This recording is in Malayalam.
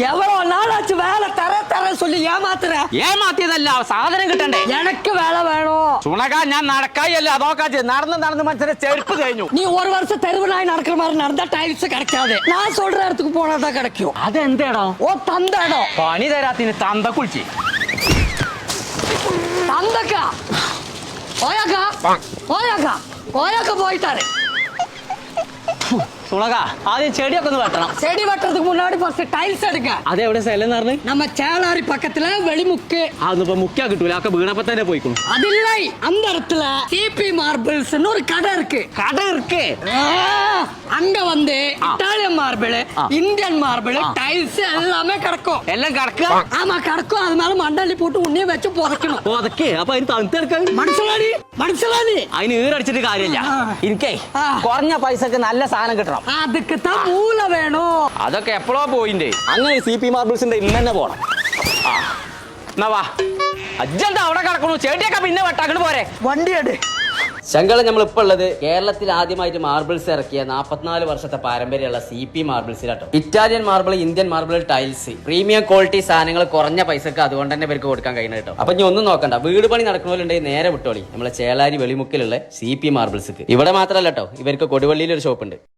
எவ்வளவு நாளாச்சு வேலை தர சொல்லி ഏമാത്തിയതല്ല സാധനം കിട്ടണ്ടേ எனக்கு வேலை வேணும் ചുണക ഞാൻ നടക്കായല്ല അതൊക്കെ നടന്ന് മനസ്സിലെ ചെരുപ്പ് കഴിഞ്ഞു நீ ஒரு வருஷம் தெருவு நாய் நடக்கிற மாதிரி நடந்தா டைல்ஸ் கிடைக்காது நான் சொல்ற இடத்துக்கு போனாதான் கிடைக்கும் അതെന്തേടോ ஓ தந்த இடம் പണി തരാത്തിന് തന്ത കുളിച്ച് தந்தக்கா ஓயாக்கா போயிட்டாரு ചുണക ആദ്യം ചെടിയൊക്കെ ഒന്ന് വെട്ടണം செடி வெட்டுறதுக்கு முன்னாடி ஃபர்ஸ்ட் டைல்ஸ் எடுக்க അതെവിടെ സ്ഥലം എന്ന് പറഞ്ഞു நம்ம சேலாரி பக்கத்துல வெளிமுக்கு അതൊന്നിപ്പോ മുക്കാ കിട്ടൂല ഒക്കെ വീണപ്പോ തന്നെ പോയിക്കണു அது இல்லை அந்த இடத்துல சிபி மார்பிள்ஸ் ஒரு கடை இருக்கு കട ഇருக்கு அங்க வந்து Italian marble Indian marble tiles எல்லாமே கிடக்கும் എല്ലാം കിടക്കുക ஆமா கிடக்கும் அது மேல மண்டலி போட்டு உன்னையும் வச்சு புதைக்கணும் അതൊക്കെ അപ്പൊ അതിന് തണുത്തെടുക്കാൻ மனுஷலாடி അതിന് ഈറടിച്ചിട്ട് കാര്യമില്ല എനിക്കേ കുറഞ്ഞ പൈസക്ക് നല്ല സാധനം കിട്ടണം அதுக்கு தான் மூளை வேணும் അതൊക്കെ എപ്പോഴോ പോയിന്റ് അങ്ങനെ CP മാർബിൾസിന്റെ ഇന്ന് തന്നെ പോണം ആ എന്നാ വാ അജ്ജന്താ അവിടെ കിടക്കണു ചെടിയൊക്കെ പിന്നെ വെട്ടാക്കണ് പോരെ വണ്ടി എട് ശങ്കള നമ്മളിപ്പോ ഉള്ളത് കേരളത്തിൽ ആദ്യമായിട്ട് മാർബിൾസ് ഇറക്കിയ 44 വർഷത്തെ പാരമ്പര്യമുള്ള CP മാർബിൾസിലാട്ടോ Italian marble Indian marble tiles premium quality സാധനങ്ങൾ കുറഞ്ഞ പൈസക്ക് അതുകൊണ്ട് തന്നെ ഇവർക്ക് കൊടുക്കാൻ കഴിയുന്നത് കേട്ടോ അപ്പൊ ഇനി ഒന്നും നോക്കണ്ട വീട് പണി നടക്കണോലുണ്ടെങ്കിൽ നേരെ വിട്ടോളി നമ്മളെ ചേളാരി വെളിമുക്കിലുള്ള CP മാർബിൾസ് ഇവിടെ മാത്രമല്ല കേട്ടോ ഇവർക്ക് കൊടുവള്ളിയിൽ ഒരു ഷോപ്പ് ഉണ്ട്